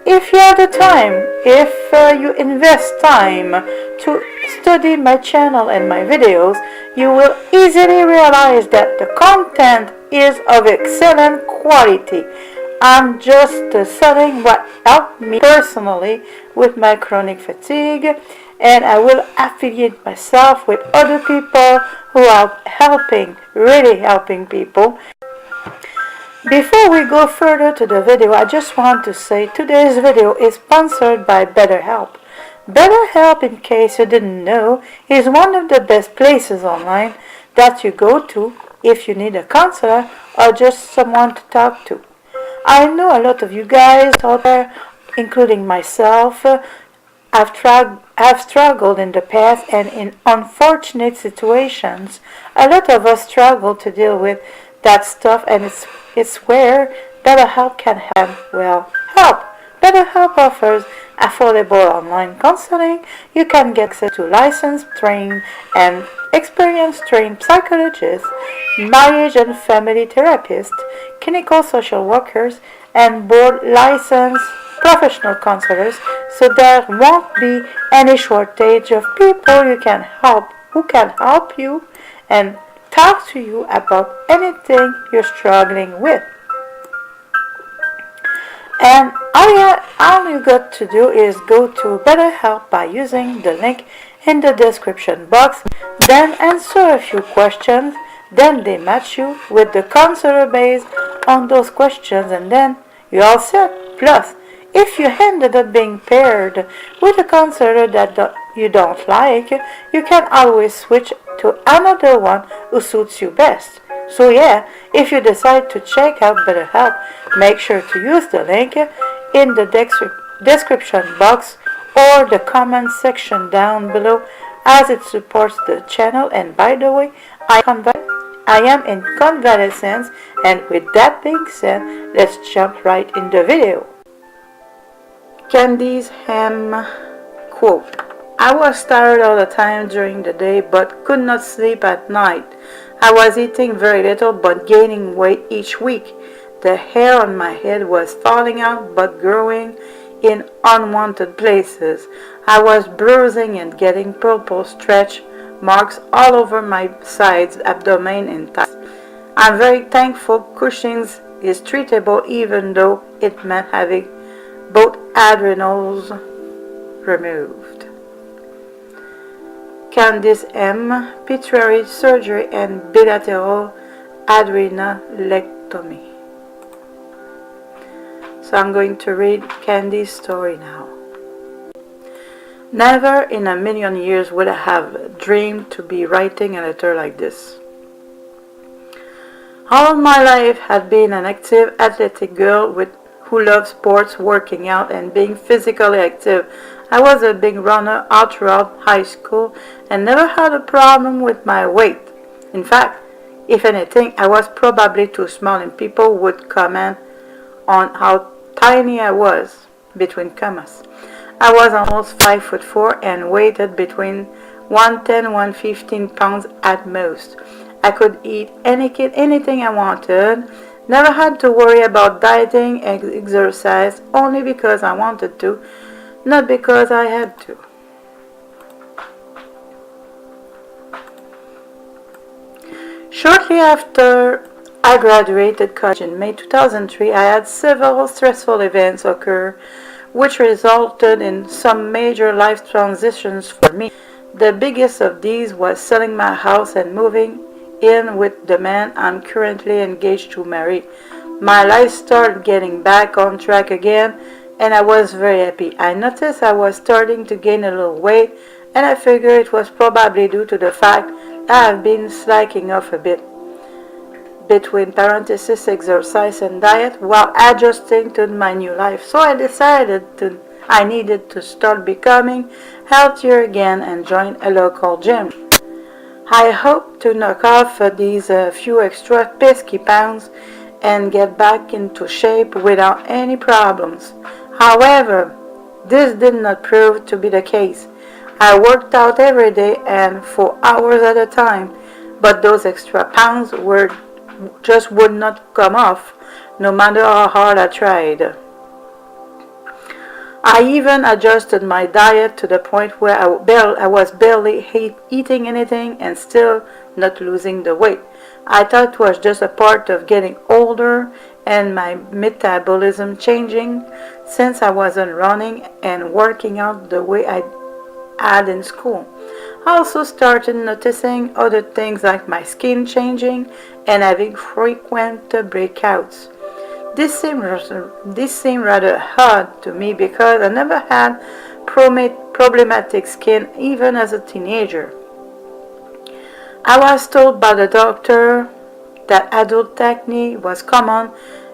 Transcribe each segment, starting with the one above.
If you have the time, if you invest time to study my channel and my videos, you will easily realize that the content is of excellent quality. I'm just selling what helped me personally with my chronic fatigue, and I will affiliate myself with other people who are really helping people. Before we go further to the video, I just want to say today's video is sponsored by BetterHelp. BetterHelp, in case you didn't know, is one of the best places online that you go to if you need a counselor or just someone to talk to. I know a lot of you guys out there, including myself, have struggled in the past, and in unfortunate situations, a lot of us struggle to deal with that stuff, and it's where BetterHelp can help. BetterHelp offers affordable online counseling. You can get access to licensed, trained, and experienced trained psychologists, marriage and family therapists, clinical social workers, and board licensed professional counselors, so there won't be any shortage of people who can help you and talk to you about anything you're struggling with. And all you got to do is go to BetterHelp by using the link in the description box, then answer a few questions, then they match you with the counselor based on those questions, and then you're all set. Plus, if you ended up being paired with a counselor that you don't like, you can always switch to another one who suits you best. So yeah, if you decide to check out BetterHelp, make sure to use the link in the description box or the comment section down below, as it supports the channel. And by the way, I am in convalescence, and with that being said, let's jump right in the video. Kandis quote: I was tired all the time during the day but could not sleep at night. I was eating very little but gaining weight each week. The hair on my head was falling out but growing in unwanted places. I was bruising and getting purple stretch marks all over my sides, abdomen, and thighs. I'm very thankful Cushing's is treatable, even though it meant having both adrenals removed. Kandis pituitary surgery and bilateral adrenalectomy. So I'm going to read Kandis' story now. Never in a million years would I have dreamed to be writing a letter like this. All my life had been an active, athletic girl who loved sports, working out, and being physically active. I was a big runner all throughout high school and never had a problem with my weight. In fact, if anything, I was probably too small, and people would comment on how tiny I was, between commas. I was almost 5'4" and weighed between 110 and 115 pounds at most. I could eat anything I wanted. Never had to worry about dieting and exercise, only because I wanted to, not because I had to. Shortly after I graduated college in May 2003, I had several stressful events occur which resulted in some major life transitions for me. The biggest of these was selling my house and moving in with the man I'm currently engaged to marry. My life started getting back on track again, and I was very happy. I noticed I was starting to gain a little weight, and I figured it was probably due to the fact that I've been slacking off a bit, between parentheses exercise and diet, while adjusting to my new life. So I decided I needed to start becoming healthier again and join a local gym. I hope to knock off these few extra pesky pounds and get back into shape without any problems. However, this did not prove to be the case. I worked out every day and for hours at a time, but those extra pounds just would not come off, no matter how hard I tried. I even adjusted my diet to the point where I was barely eating anything and still not losing the weight. I thought it was just a part of getting older and my metabolism changing since I wasn't running and working out the way I had in school. I also started noticing other things like my skin changing and having frequent breakouts. This seemed rather odd to me because I never had problematic skin even as a teenager. I was told by the doctor that adult acne was common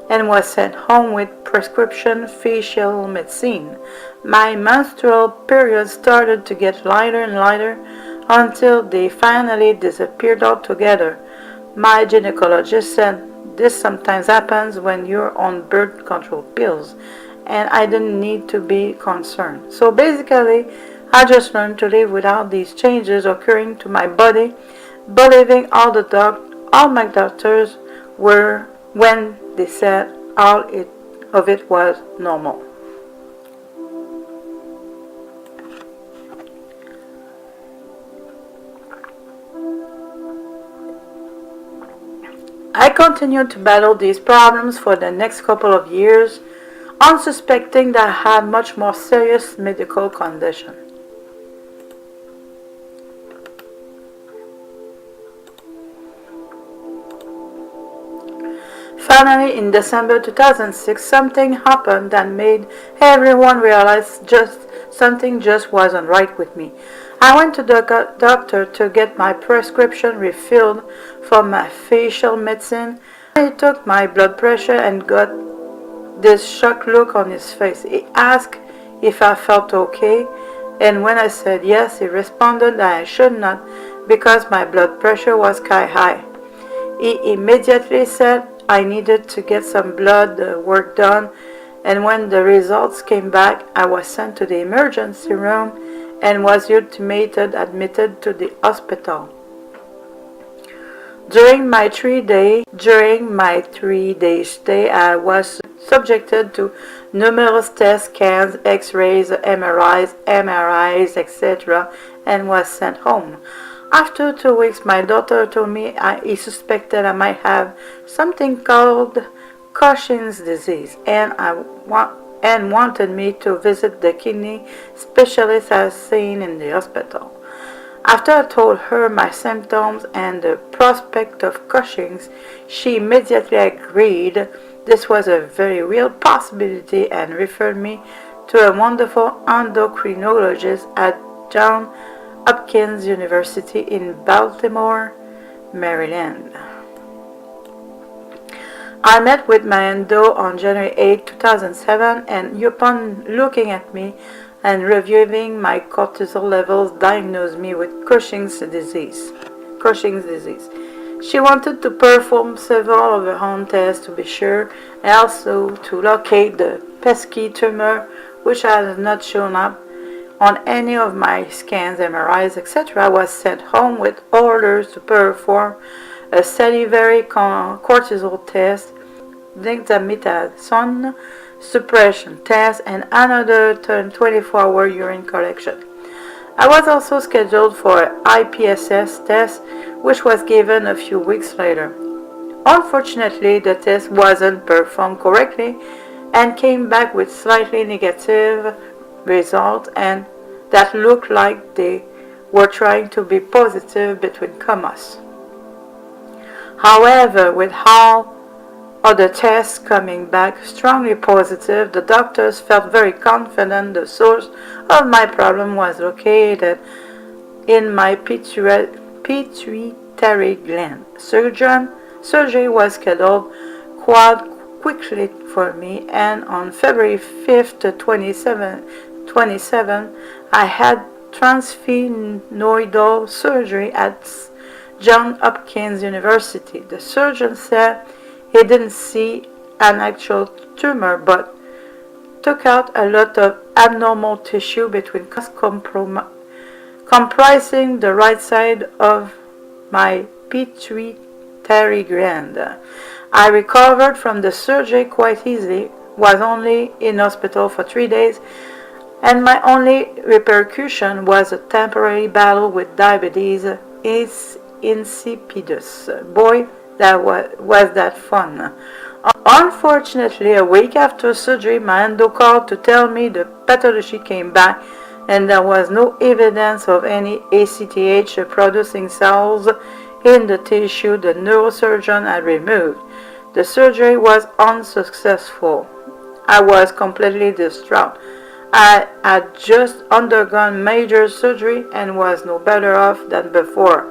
and was sent home with prescription facial medicine. My menstrual periods started to get lighter and lighter until they finally disappeared altogether. My gynecologist said this sometimes happens when you're on birth control pills, and I didn't need to be concerned. So basically, I just learned to live without these changes occurring to my body, believing all my doctors were when they said all of it was normal. I continued to battle these problems for the next couple of years, unsuspecting that I had much more serious medical condition. Finally, in December 2006, something happened that made everyone realize something just wasn't right with me. I went to the doctor to get my prescription refilled for my facial medicine. He took my blood pressure and got this shocked look on his face. He asked if I felt okay, and when I said yes, he responded that I should not because my blood pressure was sky high. He immediately said I needed to get some blood work done, and when the results came back, I was sent to the emergency room and was ultimately admitted to the hospital. During my 3-day stay, I was subjected to numerous tests, scans, x-rays, MRIs, etc., and was sent home. After 2 weeks, my doctor told me he suspected I might have something called Cushing's disease, and wanted me to visit the kidney specialist I was seeing in the hospital. After I told her my symptoms and the prospect of Cushing's, she immediately agreed this was a very real possibility and referred me to a wonderful endocrinologist at Johns Hopkins University in Baltimore, Maryland. I met with my endo on January 8, 2007, and upon looking at me and reviewing my cortisol levels, diagnosed me with Cushing's disease. She wanted to perform several of her own tests to be sure, and also to locate the pesky tumor, which has not shown up on any of my scans, MRIs, etc. I was sent home with orders to perform a salivary cortisol test, dexamethasone suppression test, and another 24-hour urine collection. I was also scheduled for an IPSS test, which was given a few weeks later. Unfortunately, the test wasn't performed correctly and came back with slightly negative results, and that looked like they were trying to be positive between commas. However, with all other tests coming back strongly positive, the doctors felt very confident the source of my problem was located in my pituitary gland. Surgery was scheduled quite quickly for me, and on February 5th, 2027, I had transsphenoidal surgery at Johns Hopkins University. The surgeon said he didn't see an actual tumor, but took out a lot of abnormal tissue between comprising the right side of my pituitary gland. I recovered from the surgery quite easily, was only in hospital for 3 days, and my only repercussion was a temporary battle with diabetes insipidus. Boy, that was that fun. Unfortunately, a week after surgery, my endo called to tell me the pathology came back and there was no evidence of any ACTH producing cells in the tissue the neurosurgeon had removed. The surgery was unsuccessful. I was completely distraught. I had just undergone major surgery and was no better off than before.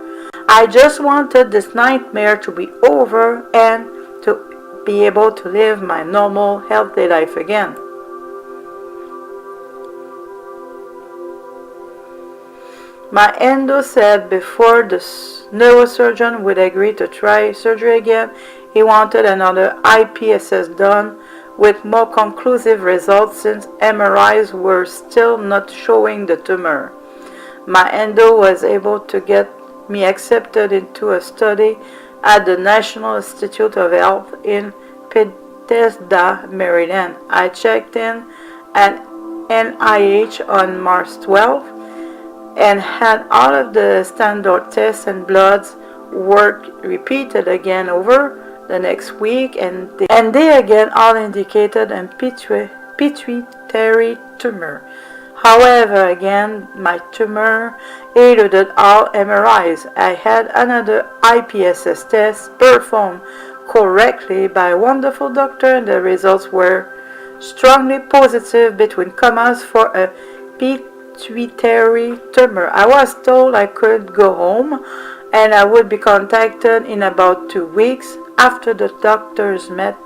I just wanted this nightmare to be over and to be able to live my normal, healthy life again. My endo said before the neurosurgeon would agree to try surgery again, he wanted another IPSS done with more conclusive results since MRIs were still not showing the tumor. My endo was able to get me accepted into a study at the National Institute of Health in Bethesda, Maryland. I checked in at NIH on March 12 and had all of the standard tests and bloods work repeated again over the next week, and they again all indicated a pituitary tumor. However, again, my tumor eluded all MRIs. I had another IPSS test performed correctly by a wonderful doctor, and the results were strongly positive between commas for a pituitary tumor. I was told I could go home and I would be contacted in about 2 weeks after the doctors met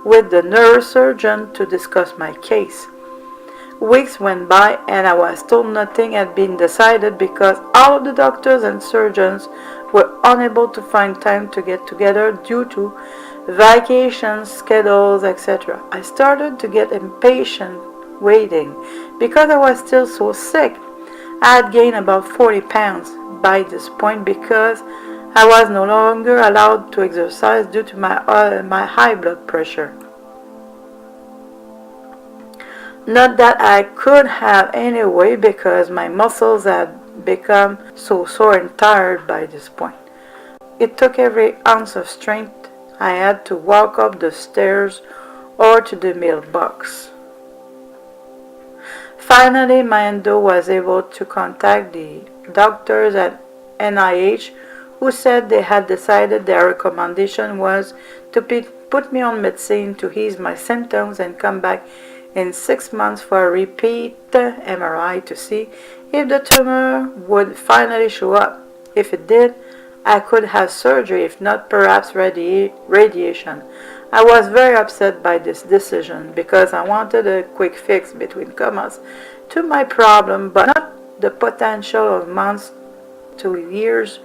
with the neurosurgeon to discuss my case. Weeks went by and I was told nothing had been decided because all of the doctors and surgeons were unable to find time to get together due to vacations, schedules, etc. I started to get impatient waiting because I was still so sick. I had gained about 40 pounds by this point because I was no longer allowed to exercise due to my high blood pressure. Not that I could have anyway because my muscles had become so sore and tired by this point. It took every ounce of strength I had to walk up the stairs or to the mailbox. Finally, my endo was able to contact the doctors at NIH who said they had decided their recommendation was to put me on medicine to ease my symptoms and come back in 6 months for a repeat MRI to see if the tumor would finally show up. If it did, I could have surgery, if not perhaps radiation. I was very upset by this decision because I wanted a quick fix between commas to my problem, but not the potential of months to years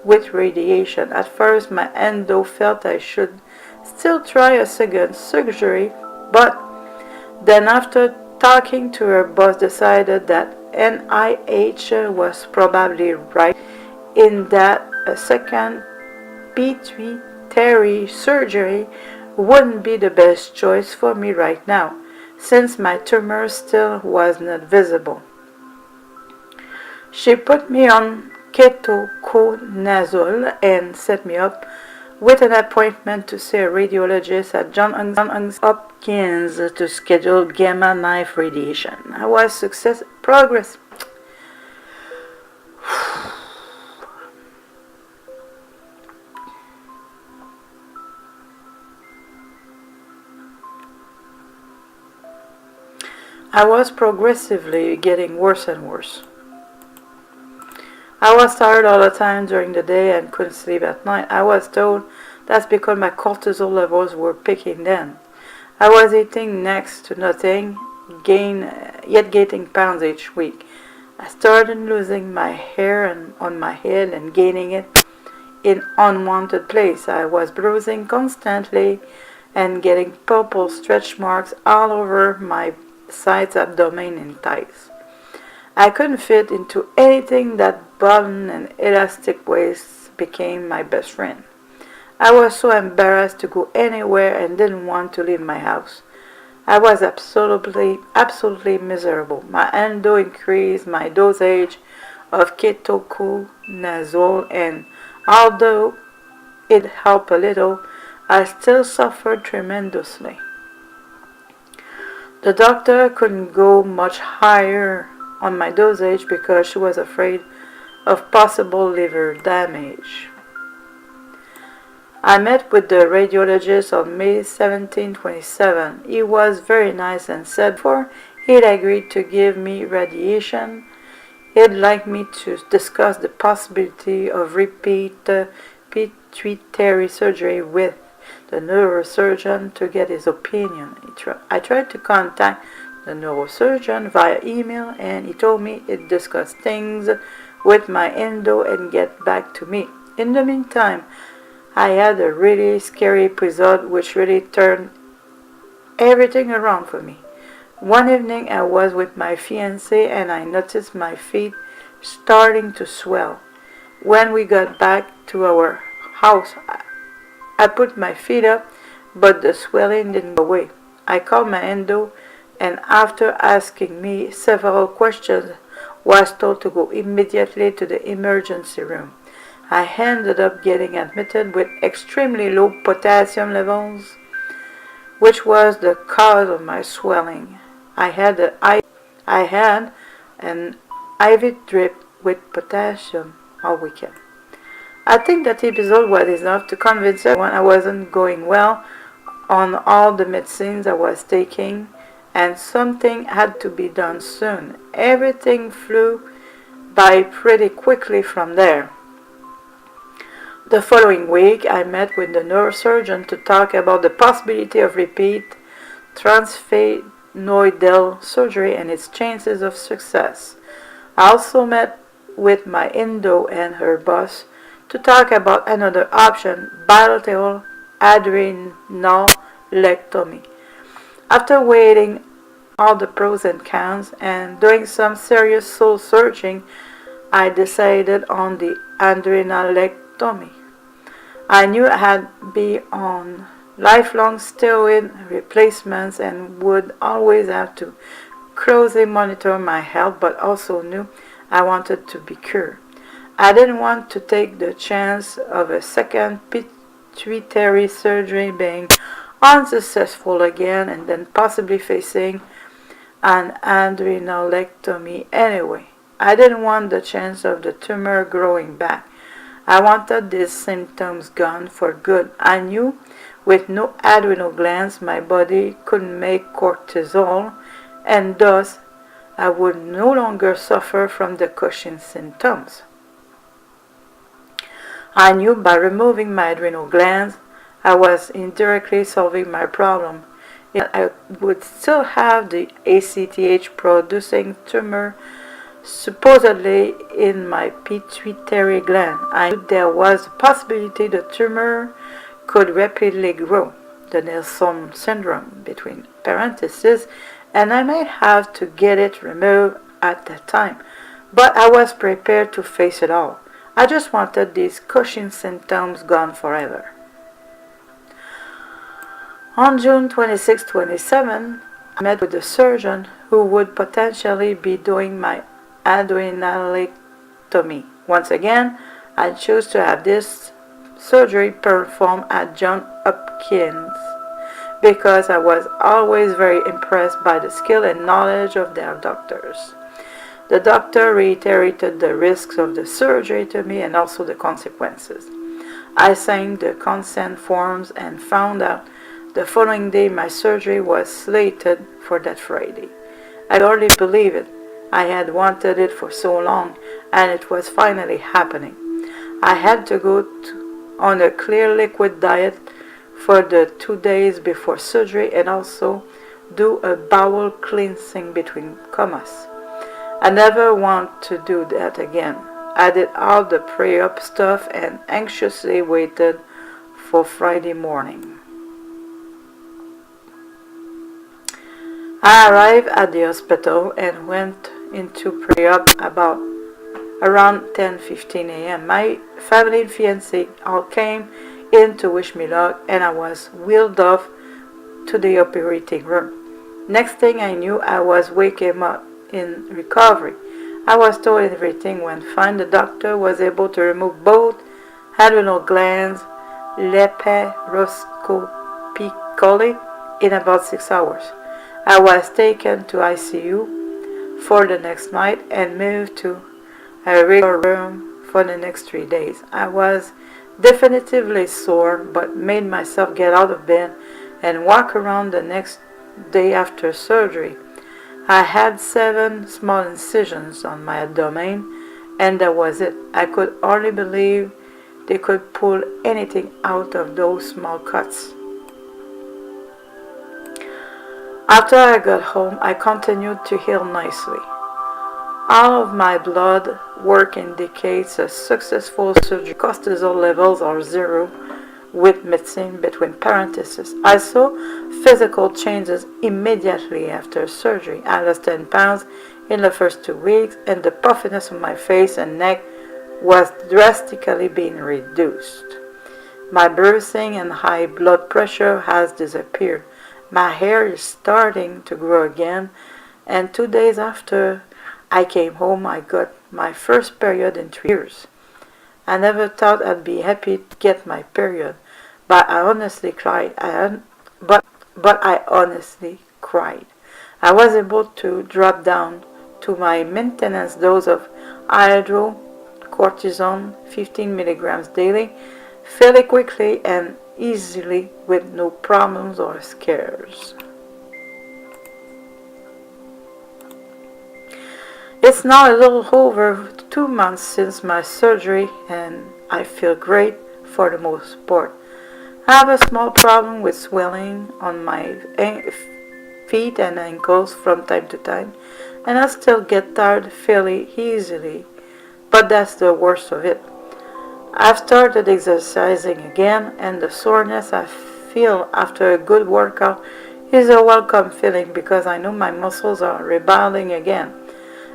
with radiation. At first, my endo felt I should still try a second surgery, but then after talking to her boss decided that NIH was probably right in that a second pituitary surgery wouldn't be the best choice for me right now, since my tumor still was not visible. She put me on ketoconazole and set me up with an appointment to see a radiologist at Johns Hopkins to schedule gamma knife radiation. I was progress. I was progressively getting worse and worse. I was tired all the time during the day and couldn't sleep at night. I was told that's because my cortisol levels were peaking then. I was eating next to nothing, yet gaining pounds each week. I started losing my hair on my head and gaining it in unwanted places. I was bruising constantly and getting purple stretch marks all over my sides, abdomen, and thighs. I couldn't fit into anything that button and elastic waist became my best friend. I was so embarrassed to go anywhere and didn't want to leave my house. I was absolutely miserable. My endo increased my dosage of ketoconazole, and although it helped a little, I still suffered tremendously. The doctor couldn't go much higher on my dosage because she was afraid of possible liver damage. I met with the radiologist on May 17, 27. He was very nice and said before he'd agreed to give me radiation, he'd like me to discuss the possibility of repeat pituitary surgery with the neurosurgeon to get his opinion. I tried to contact the neurosurgeon via email, and he told me he'd discuss things with my endo and get back to me. In the meantime, I had a really scary episode which really turned everything around for me. One evening I was with my fiancé and I noticed my feet starting to swell. When we got back to our house, I put my feet up, but the swelling didn't go away. I called my endo, and after asking me several questions, was told to go immediately to the emergency room. I ended up getting admitted with extremely low potassium levels, which was the cause of my swelling. I had an IV drip with potassium all weekend. I think that episode was enough to convince everyone I wasn't going well on all the medicines I was taking, and something had to be done soon. Everything flew by pretty quickly from there. The following week, I met with the neurosurgeon to talk about the possibility of repeat transsphenoidal surgery and its chances of success. I also met with my endo and her boss to talk about another option, bilateral adrenalectomy. After weighing all the pros and cons and doing some serious soul searching, I decided on the adrenalectomy. I knew I had to be on lifelong steroid replacements and would always have to closely monitor my health, but also knew I wanted to be cured. I didn't want to take the chance of a second pituitary surgery being unsuccessful again and then possibly facing an adrenalectomy anyway. I didn't want the chance of the tumor growing back. I wanted these symptoms gone for good. I knew with no adrenal glands my body couldn't make cortisol, and thus I would no longer suffer from the Cushing symptoms. I knew by removing my adrenal glands I was indirectly solving my problem. I would still have the ACTH producing tumor supposedly in my pituitary gland. I knew there was a possibility the tumor could rapidly grow, the Nelson syndrome between parentheses, and I might have to get it removed at that time. But I was prepared to face it all. I just wanted these Cushing symptoms gone forever. On June 26, 27, I met with the surgeon who would potentially be doing my adrenalectomy. Once again, I chose to have this surgery performed at Johns Hopkins because I was always very impressed by the skill and knowledge of their doctors. The doctor reiterated the risks of the surgery to me and also the consequences. I signed the consent forms and found out the following day my surgery was slated for that Friday. I could hardly believe it. I had wanted it for so long, and it was finally happening. I had to go on a clear liquid diet for the 2 days before surgery and also do a bowel cleansing between comas. I never want to do that again. I did all the pre-op stuff and anxiously waited for Friday morning. I arrived at the hospital and went into pre-op about around 10:15 a.m. My family and fiancé all came in to wish me luck, and I was wheeled off to the operating room. Next thing I knew, I was waking up in recovery. I was told everything went fine. The doctor was able to remove both adrenal glands laparoscopically in about 6 hours. I was taken to ICU for the next night and moved to a regular room for the next 3 days. I was definitively sore, but made myself get out of bed and walk around the next day after surgery. I had 7 small incisions on my abdomen, and that was it. I could hardly believe they could pull anything out of those small cuts. After I got home, I continued to heal nicely. All of my blood work indicates a successful surgery. Cortisol levels are 0 with medicine between parentheses. I saw physical changes immediately after surgery. I lost 10 pounds in the first 2 weeks, and the puffiness of my face and neck was drastically being reduced. My bruising and high blood pressure has disappeared. My hair is starting to grow again, and 2 days after I came home, I got my first period in 3 years. I never thought I'd be happy to get my period, but I honestly cried. I honestly cried. I was able to drop down to my maintenance dose of hydrocortisone, 15 milligrams daily, fairly quickly and easily with no problems or scares. It's now a little over 2 months since my surgery, and I feel great for the most part. I have a small problem with swelling on my feet and ankles from time to time, and I still get tired fairly easily, but that's the worst of it. I've started exercising again, and the soreness I feel after a good workout is a welcome feeling because I know my muscles are rebounding again.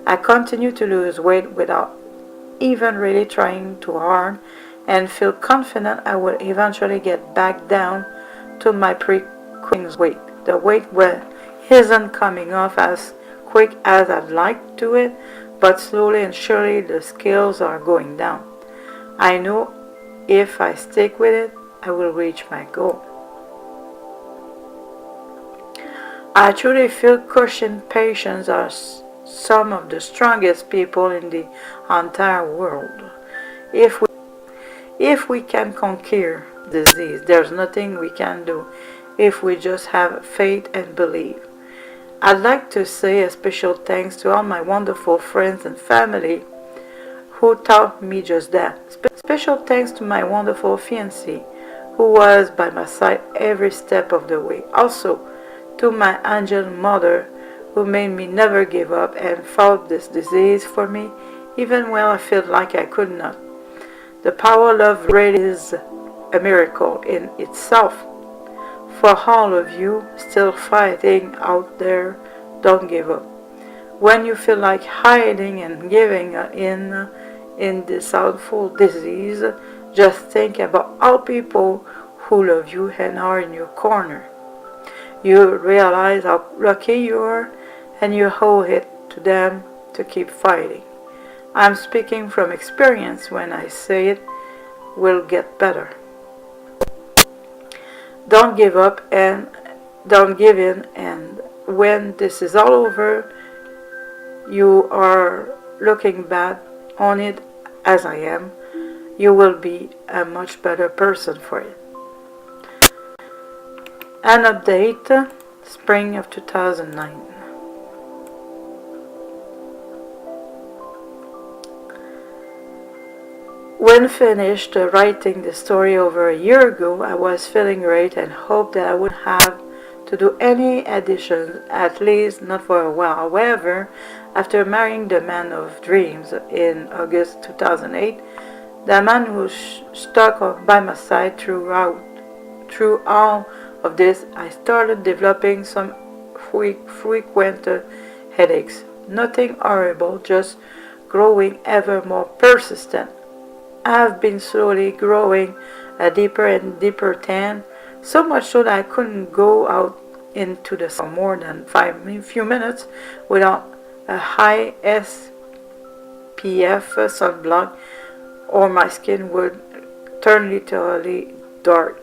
I continue to lose weight without even really trying too hard, and feel confident I will eventually get back down to my pre-Queen's weight. The weight isn't coming off as quick as I'd like to it, but slowly and surely the scales are going down. I know if I stick with it, I will reach my goal. I truly feel Cushing patients are some of the strongest people in the entire world. If we can conquer disease, there's nothing we can do if we just have faith and believe. I'd like to say a special thanks to all my wonderful friends and family who taught me just that. Special thanks to my wonderful fiancé who was by my side every step of the way. Also to my angel mother who made me never give up and fought this disease for me even when I felt like I could not. The power of love really is a miracle in itself. For all of you still fighting out there, don't give up. When you feel like hiding and giving in this awful disease, just think about all people who love you and are in your corner. You realize how lucky you are, and you owe it to them to keep fighting. I'm speaking from experience when I say it will get better. Don't give up and don't give in, and when this is all over, you are looking back on it as I am, you will be a much better person for it. An update, spring of 2009. When finished writing the story over a year ago, I was feeling great and hoped that I wouldn't have to do any additions, at least not for a while. However, after marrying the man of dreams in August 2008, the man who stuck by my side through all of this, I started developing some frequent headaches. Nothing horrible, just growing ever more persistent. I've been slowly growing a deeper and deeper tan, so much so that I couldn't go out into the sun for more than few minutes without a high SPF sunblock, or my skin would turn literally dark.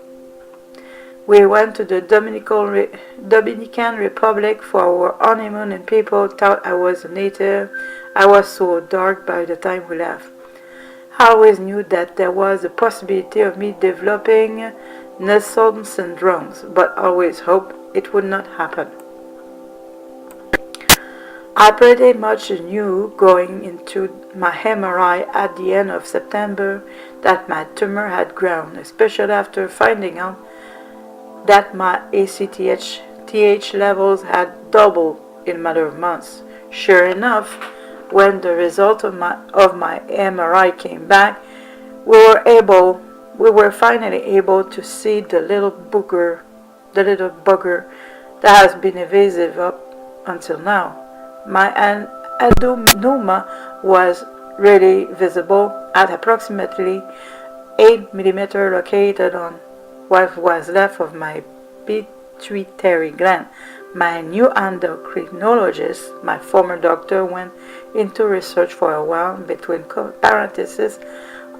We went to the Dominican Republic for our honeymoon, and people thought I was a native. I was so dark by the time we left. I always knew that there was a possibility of me developing Nelson syndromes, but always hoped it would not happen. I pretty much knew going into my MRI at the end of September that my tumor had grown, especially after finding out that my ACTH levels had doubled in a matter of months. Sure enough, when the result of my MRI came back, we were finally able to see the little bugger that has been evasive up until now. My adenoma was really visible at approximately 8 mm located on what was left of my pituitary gland. My new endocrinologist, my former doctor, went into research for a while between parentheses,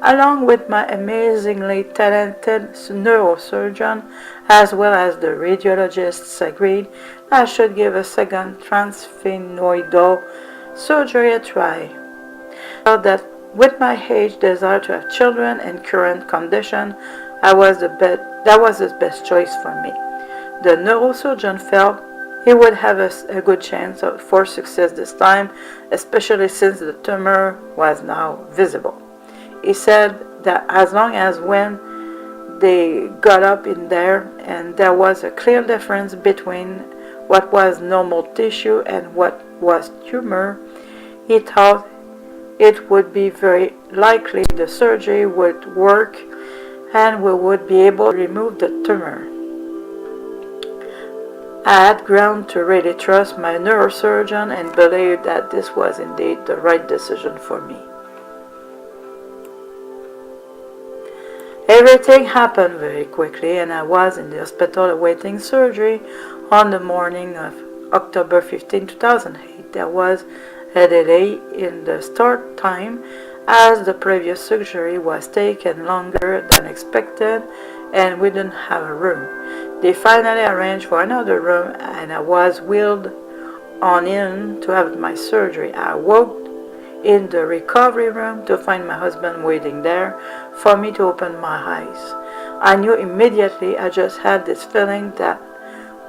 along with my amazingly talented neurosurgeon, as well as the radiologists, agreed I should give a second transsphenoidal surgery a try. I felt that with my age, desire to have children, and current condition, that was the best choice for me. The neurosurgeon felt he would have a good chance for success this time, especially since the tumor was now visible. He said that as long as when they got up in there and there was a clear difference between what was normal tissue and what was tumor, he thought it would be very likely the surgery would work and we would be able to remove the tumor. I had grown to really trust my neurosurgeon and believed that this was indeed the right decision for me. Everything happened very quickly, and I was in the hospital awaiting surgery on the morning of October 15, 2008. There was a delay in the start time as the previous surgery was taking longer than expected and we didn't have a room. They finally arranged for another room and I was wheeled on in to have my surgery. I walked in the recovery room to find my husband waiting there for me to open my eyes. I knew immediately I just had this feeling that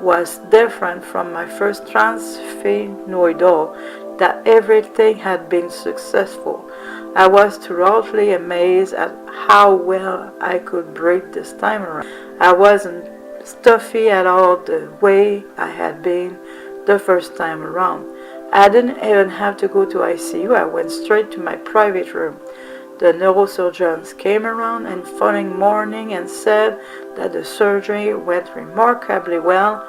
was different from my first transsphenoidal, that everything had been successful. I was thoroughly amazed at how well I could breathe this time around. I wasn't stuffy at all the way I had been the first time around. I didn't even have to go to ICU. I went straight to my private room. The neurosurgeons came around and following morning and said that the surgery went remarkably well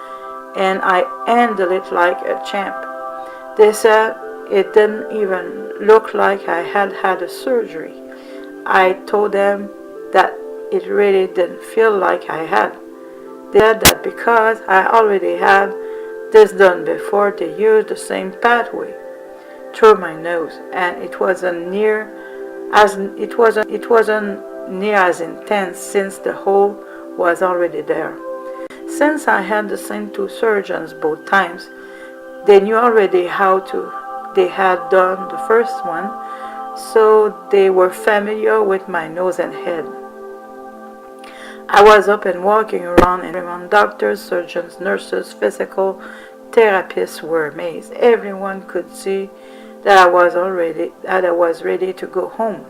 and I handled it like a champ. They said it didn't even look like I had had a surgery. I told them that it really didn't feel like I had. They said that because I already had this done before, they used the same pathway through my nose, and it wasn't near as intense since the hole was already there. Since I had the same two surgeons both times, they knew already they had done the first one, so they were familiar with my nose and head. I was up and walking around, and everyone, doctors, surgeons, nurses, physical therapists were amazed. Everyone could see that I was ready to go home.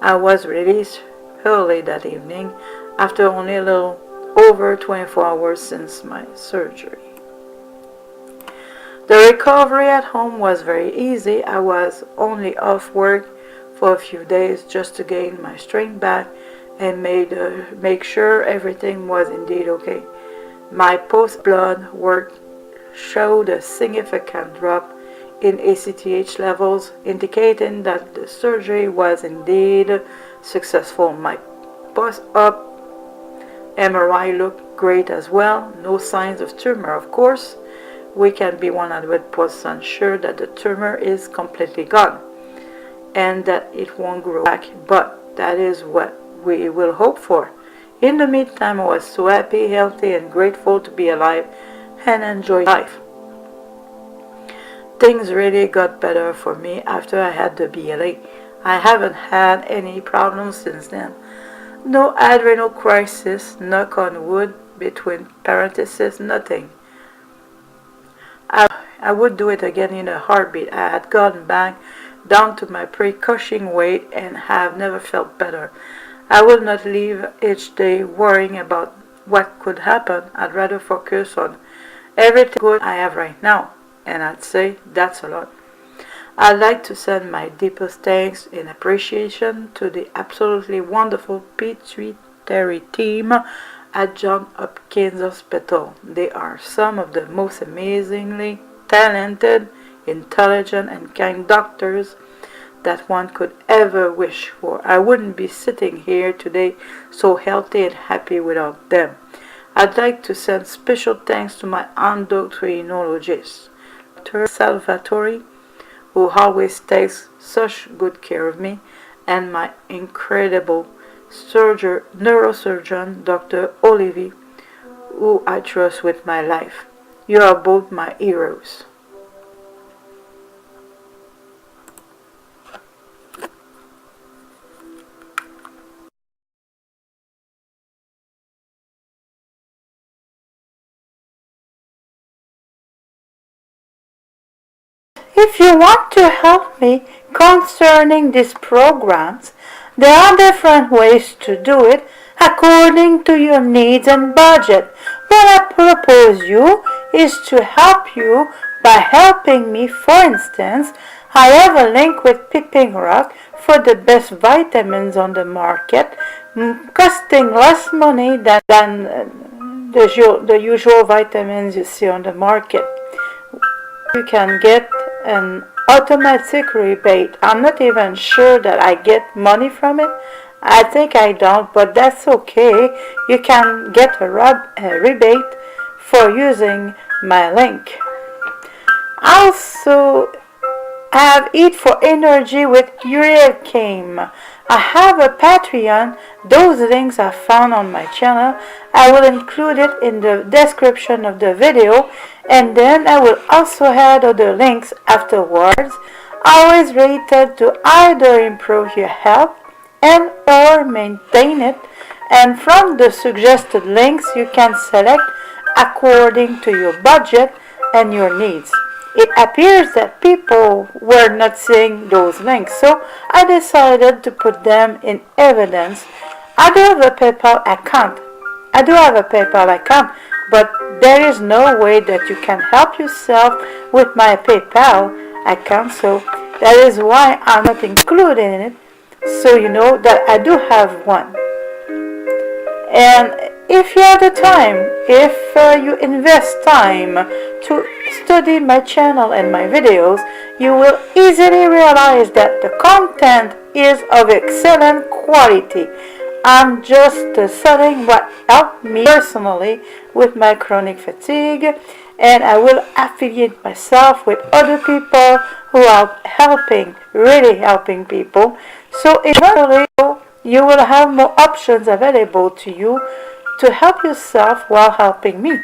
I was released early that evening after only a little over 24 hours since my surgery. The recovery at home was very easy. I was only off work for a few days just to gain my strength back and make sure everything was indeed okay. My post-blood work showed a significant drop in ACTH levels, indicating that the surgery was indeed successful. My post-op MRI looked great as well. No signs of tumor, of course. We can be 100% sure that the tumor is completely gone and that it won't grow back, but that is what we will hope for. In the meantime, I was so happy, healthy, and grateful to be alive and enjoy life. Things really got better for me after I had the BLA. I haven't had any problems since then. No adrenal crisis, knock on wood, between parentheses, nothing. I would do it again in a heartbeat. I had gotten back down to my pre-Cushing weight and have never felt better. I will not live each day worrying about what could happen. I'd rather focus on everything good I have right now, and I'd say that's a lot. I'd like to send my deepest thanks and appreciation to the absolutely wonderful pituitary team at Johns Hopkins Hospital. They are some of the most amazingly talented, intelligent, and kind doctors that one could ever wish for. I wouldn't be sitting here today so healthy and happy without them. I'd like to send special thanks to my endocrinologist, Dr. Salvatore, who always takes such good care of me, and my incredible neurosurgeon, Dr. Olivier, who I trust with my life. You are both my heroes. If you want to help me concerning these programs, there are different ways to do it according to your needs and budget. What I propose you is to help you by helping me. For instance, I have a link with Peeping Rock for the best vitamins on the market, costing less money than the usual vitamins you see on the market. You can get an automatic rebate. I'm not even sure that I get money from it. I think I don't, but that's okay. You can get a rebate for using my link. Also, I have Eat for Energy with Uriel Kim. I have a Patreon. Those links are found on my channel. I will include it in the description of the video, and then I will also add other links afterwards, always related to either improve your health and or maintain it. And from the suggested links, you can select according to your budget and your needs. It appears that people were not seeing those links, so I decided to put them in evidence. I do have a PayPal account, but there is no way that you can help yourself with my PayPal account, so that is why I'm not including it, so you know that I do have one. And if you have the time, if you invest time to study my channel and my videos, you will easily realize that the content is of excellent quality. I'm just selling what helped me personally with my chronic fatigue, and I will affiliate myself with other people who are really helping people. So eventually you will have more options available to you to help yourself while helping me.